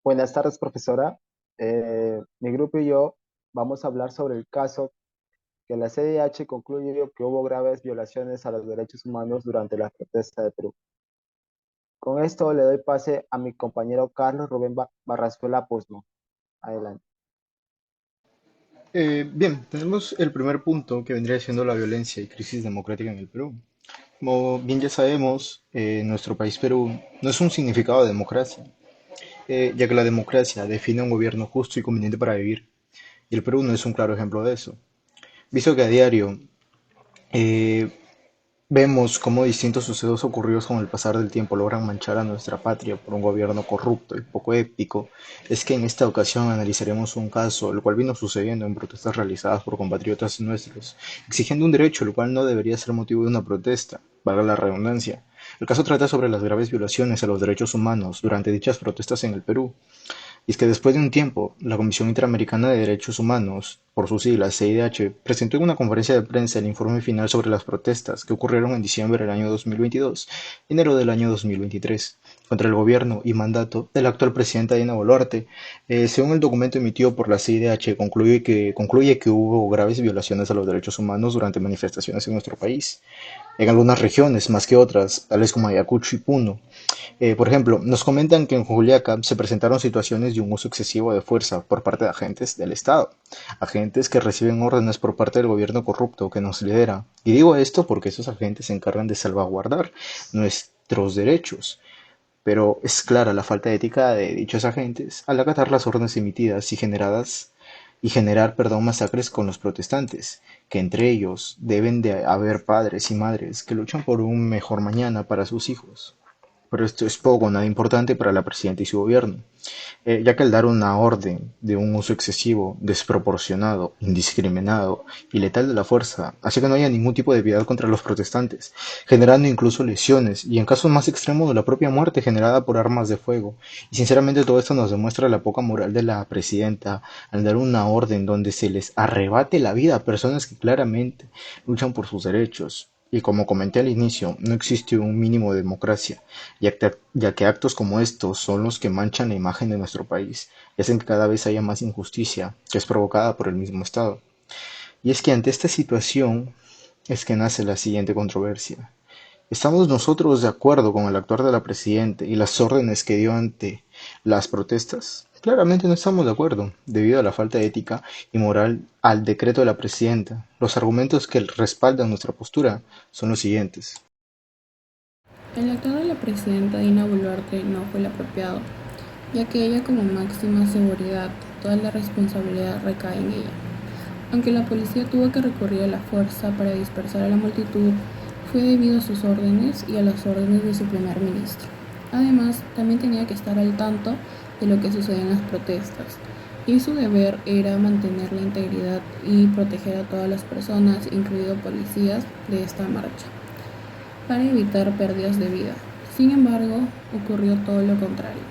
Buenas tardes, profesora. Mi grupo y yo vamos a hablar sobre el caso que la CIDH concluye que hubo graves violaciones a los derechos humanos durante la protesta de Perú. Con esto le doy pase a mi compañero Carlos Rubén Barrazuela Posmo. Adelante. Bien, tenemos el primer punto que vendría siendo la violencia y crisis democrática en el Perú. Como bien ya sabemos, nuestro país Perú no es un significado de democracia, ya que la democracia define un gobierno justo y conveniente para vivir, y el Perú no es un claro ejemplo de eso. Visto que a diario eh, vemos cómo distintos sucesos ocurridos con el pasar del tiempo logran manchar a nuestra patria por un gobierno corrupto y poco ético. Es que en esta ocasión analizaremos un caso, el cual vino sucediendo en protestas realizadas por compatriotas nuestros, exigiendo un derecho, el cual no debería ser motivo de una protesta, valga la redundancia. El caso trata sobre las graves violaciones a los derechos humanos durante dichas protestas en el Perú, y es que después de un tiempo, la Comisión Interamericana de Derechos Humanos, por sus siglas CIDH, presentó en una conferencia de prensa el informe final sobre las protestas que ocurrieron en diciembre del año 2022 y enero del año 2023 contra el gobierno y mandato del actual presidente Dina Boluarte. Según el documento emitido por la CIDH, concluye que hubo graves violaciones a los derechos humanos durante manifestaciones en nuestro país, en algunas regiones más que otras, tales como Ayacucho y Puno. Por ejemplo, nos comentan que en Juliaca se presentaron situaciones de un uso excesivo de fuerza por parte de agentes del Estado, agentes que reciben órdenes por parte del gobierno corrupto que nos lidera. Y digo esto porque esos agentes se encargan de salvaguardar nuestros derechos. Pero es clara la falta de ética de dichos agentes al acatar las órdenes emitidas y generar, masacres con los protestantes, que entre ellos deben de haber padres y madres que luchan por un mejor mañana para sus hijos. Pero esto es poco o nada importante para la presidenta y su gobierno, ya que al dar una orden de un uso excesivo, desproporcionado, indiscriminado y letal de la fuerza, hace que no haya ningún tipo de piedad contra los protestantes, generando incluso lesiones y en casos más extremos la propia muerte generada por armas de fuego. Y sinceramente todo esto nos demuestra la poca moral de la presidenta al dar una orden donde se les arrebate la vida a personas que claramente luchan por sus derechos. Y como comenté al inicio, no existe un mínimo de democracia, ya que actos como estos son los que manchan la imagen de nuestro país y hacen que cada vez haya más injusticia, que es provocada por el mismo Estado. Y es que ante esta situación es que nace la siguiente controversia. ¿Estamos nosotros de acuerdo con el actuar de la Presidenta y las órdenes que dio ante las protestas? Claramente no estamos de acuerdo, debido a la falta de ética y moral al decreto de la Presidenta. Los argumentos que respaldan nuestra postura son los siguientes. El actuar de la presidenta Dina Boluarte no fue el apropiado, ya que ella como máxima seguridad, toda la responsabilidad recae en ella. Aunque la policía tuvo que recurrir a la fuerza para dispersar a la multitud, fue debido a sus órdenes y a las órdenes de su primer ministro. Además, también tenía que estar al tanto de lo que sucedía en las protestas, y su deber era mantener la integridad y proteger a todas las personas, incluidos policías, de esta marcha para evitar pérdidas de vida. Sin embargo, ocurrió todo lo contrario,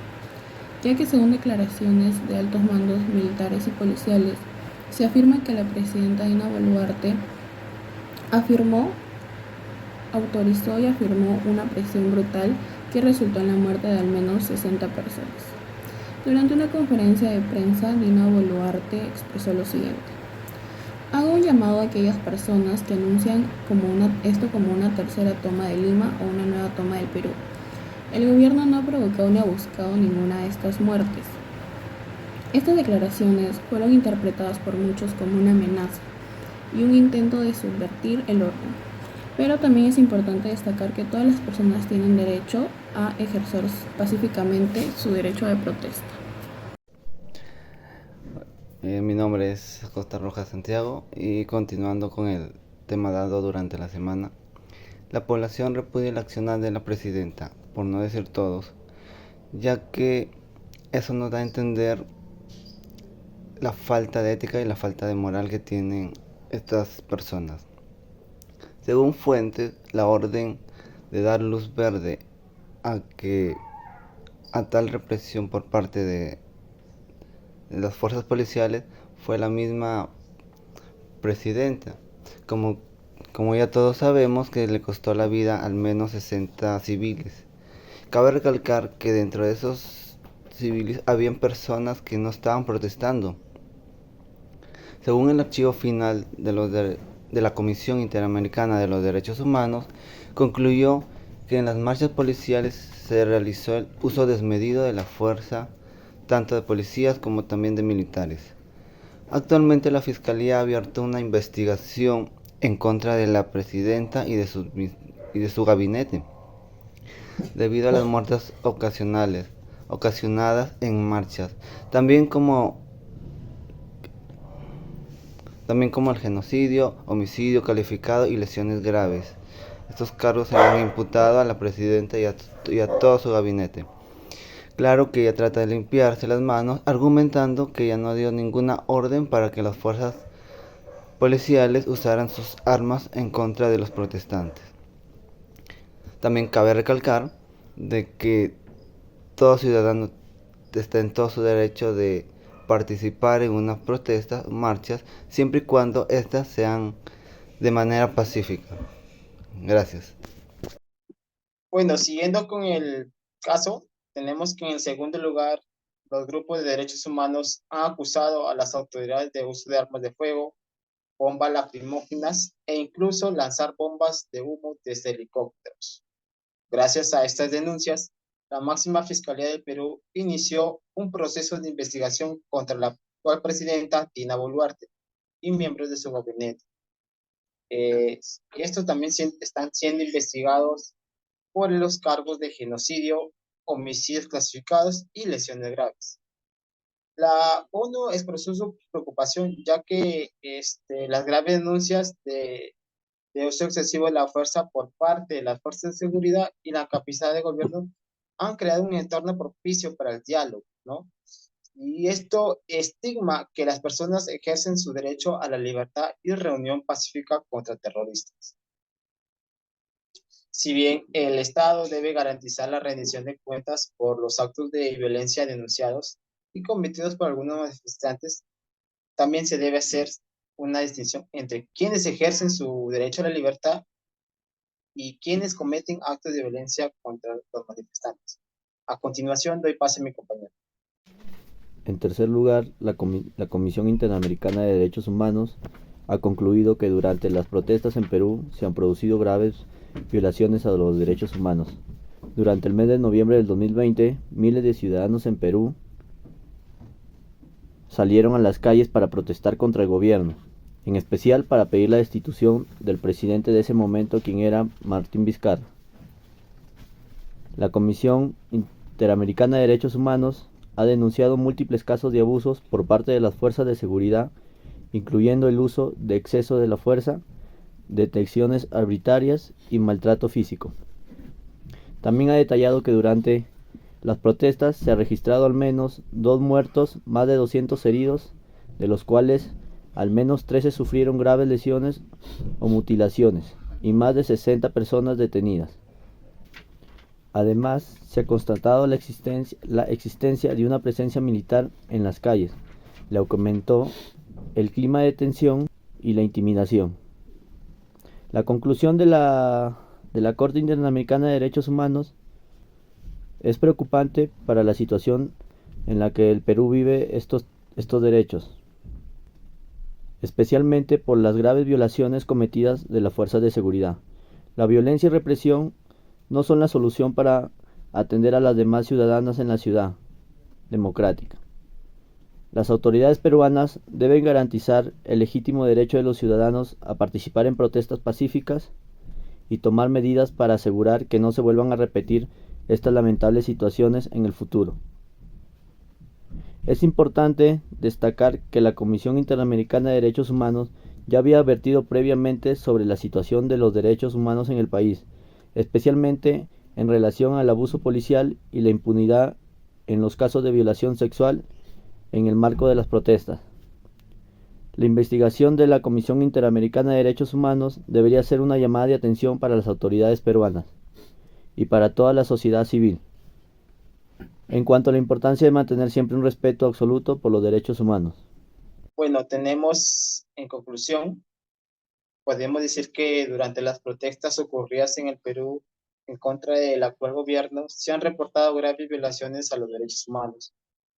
ya que según declaraciones de altos mandos militares y policiales, se afirma que la presidenta Dina Boluarte afirmó, autorizó y afirmó una presión brutal que resultó en la muerte de al menos 60 personas. Durante una conferencia de prensa, Dina Boluarte expresó lo siguiente: hago un llamado a aquellas personas que anuncian esto como una tercera toma de Lima o una nueva toma del Perú. El gobierno no ha provocado ni ha buscado ninguna de estas muertes. Estas declaraciones fueron interpretadas por muchos como una amenaza y un intento de subvertir el orden. Pero también es importante destacar que todas las personas tienen derecho a ejercer pacíficamente su derecho de protesta. Mi nombre es Costa Rojas Santiago y continuando con el tema dado durante la semana, la población repudia el accionar de la presidenta, por no decir todos, ya que eso nos da a entender la falta de ética y la falta de moral que tienen estas personas. Según fuentes, la orden de dar luz verde a que a tal represión por parte de las fuerzas policiales fue la misma presidenta. Como, como ya todos sabemos que le costó la vida al menos 60 civiles. Cabe recalcar que dentro de esos civiles, habían personas que no estaban protestando. Según el archivo final de la Comisión Interamericana de los Derechos Humanos, concluyó que en las marchas policiales se realizó el uso desmedido de la fuerza, tanto de policías como también de militares. Actualmente la Fiscalía ha abierto una investigación en contra de la presidenta y de su gabinete, debido a las muertes ocasionadas en marchas, también como el genocidio, homicidio calificado y lesiones graves. Estos cargos se han imputado a la presidenta y a todo su gabinete. Claro que ella trata de limpiarse las manos, argumentando que ella no dio ninguna orden para que las fuerzas policiales usaran sus armas en contra de los protestantes. También cabe recalcar de que todo ciudadano está en todo su derecho de participar en unas protestas, marchas, siempre y cuando éstas sean de manera pacífica. Gracias. Bueno, siguiendo con el caso, tenemos que en el segundo lugar, los grupos de derechos humanos han acusado a las autoridades de uso de armas de fuego, bombas lacrimógenas e incluso lanzar bombas de humo desde helicópteros. Gracias a estas denuncias, la máxima Fiscalía del Perú inició un proceso de investigación contra la actual presidenta Dina Boluarte y miembros de su gabinete. Estos también están siendo investigados por los cargos de genocidio, homicidios clasificados y lesiones graves. La ONU expresó su preocupación ya que las graves denuncias de uso excesivo de la fuerza por parte de las fuerzas de seguridad y la capacidad de gobierno han creado un entorno propicio para el diálogo, ¿no? Y esto estigma que las personas ejercen su derecho a la libertad y reunión pacífica contra terroristas. Si bien el Estado debe garantizar la rendición de cuentas por los actos de violencia denunciados y cometidos por algunos manifestantes, también se debe hacer una distinción entre quienes ejercen su derecho a la libertad y quienes cometen actos de violencia contra los manifestantes. A continuación, doy paso a mi compañero. En tercer lugar, la Comisión Interamericana de Derechos Humanos ha concluido que durante las protestas en Perú se han producido graves violaciones a los derechos humanos. Durante el mes de noviembre del 2020, miles de ciudadanos en Perú salieron a las calles para protestar contra el gobierno, en especial para pedir la destitución del presidente de ese momento, quien era Martín Vizcarra. La Comisión Interamericana de Derechos Humanos ha denunciado múltiples casos de abusos por parte de las fuerzas de seguridad, incluyendo el uso de exceso de la fuerza, detenciones arbitrarias y maltrato físico. También ha detallado que durante las protestas se ha registrado al menos 2 muertos, más de 200 heridos, de los cuales al menos 13 sufrieron graves lesiones o mutilaciones y más de 60 personas detenidas. Además, se ha constatado la existencia de una presencia militar en las calles, lo que aumentó el clima de tensión y la intimidación. La conclusión de la Corte Interamericana de Derechos Humanos es preocupante para la situación en la que el Perú vive estos derechos, especialmente por las graves violaciones cometidas de las fuerzas de seguridad. La violencia y represión no son la solución para atender a las demás ciudadanas en la ciudad democrática. Las autoridades peruanas deben garantizar el legítimo derecho de los ciudadanos a participar en protestas pacíficas y tomar medidas para asegurar que no se vuelvan a repetir estas lamentables situaciones en el futuro. Es importante destacar que la Comisión Interamericana de Derechos Humanos ya había advertido previamente sobre la situación de los derechos humanos en el país, especialmente en relación al abuso policial y la impunidad en los casos de violación sexual en el marco de las protestas. La investigación de la Comisión Interamericana de Derechos Humanos debería ser una llamada de atención para las autoridades peruanas y para toda la sociedad civil, en cuanto a la importancia de mantener siempre un respeto absoluto por los derechos humanos. Bueno, tenemos en conclusión, podemos decir que durante las protestas ocurridas en el Perú en contra del actual gobierno, se han reportado graves violaciones a los derechos humanos.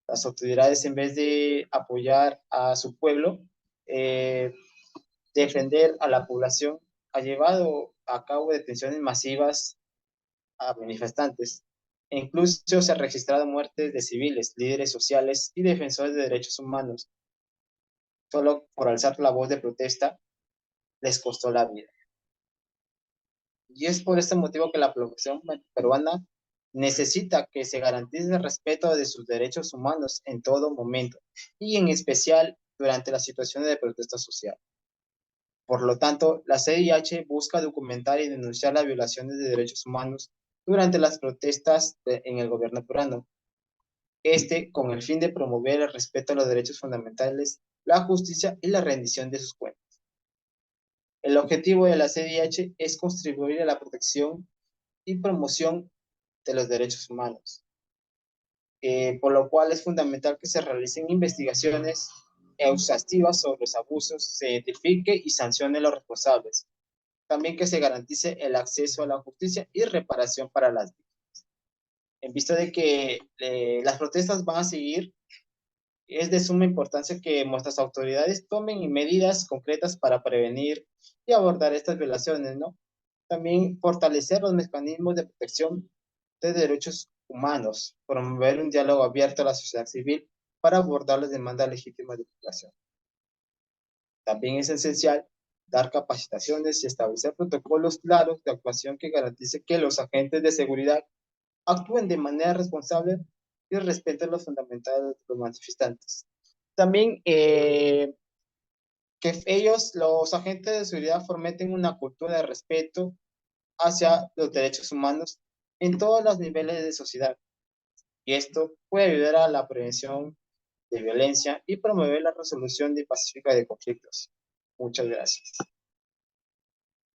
Las autoridades, en vez de apoyar a su pueblo, eh, defender a la población, ha llevado a cabo detenciones masivas a manifestantes. E incluso se han registrado muertes de civiles, líderes sociales y defensores de derechos humanos. Solo por alzar la voz de protesta les costó la vida. Y es por este motivo que la población peruana necesita que se garantice el respeto de sus derechos humanos en todo momento y en especial durante las situaciones de protesta social. Por lo tanto, la CIH busca documentar y denunciar las violaciones de derechos humanos durante las protestas en el gobierno peruano. Con el fin de promover el respeto a los derechos fundamentales, la justicia y la rendición de sus cuentas. El objetivo de la CIH es contribuir a la protección y promoción de los derechos humanos, por lo cual es fundamental que se realicen investigaciones exhaustivas sobre los abusos, se identifique y sancione a los responsables. También que se garantice el acceso a la justicia y reparación para las víctimas. En vista de que las protestas van a seguir, es de suma importancia que nuestras autoridades tomen medidas concretas para prevenir y abordar estas violaciones, ¿no? También fortalecer los mecanismos de protección de derechos humanos, promover un diálogo abierto a la sociedad civil para abordar las demandas legítimas de la población. También es esencial dar capacitaciones y establecer protocolos claros de actuación que garantice que los agentes de seguridad actúen de manera responsable y respeten los fundamentales de los manifestantes. También que ellos, los agentes de seguridad, fomenten una cultura de respeto hacia los derechos humanos en todos los niveles de sociedad. Y esto puede ayudar a la prevención de violencia y promover la resolución pacífica de conflictos. Muchas gracias.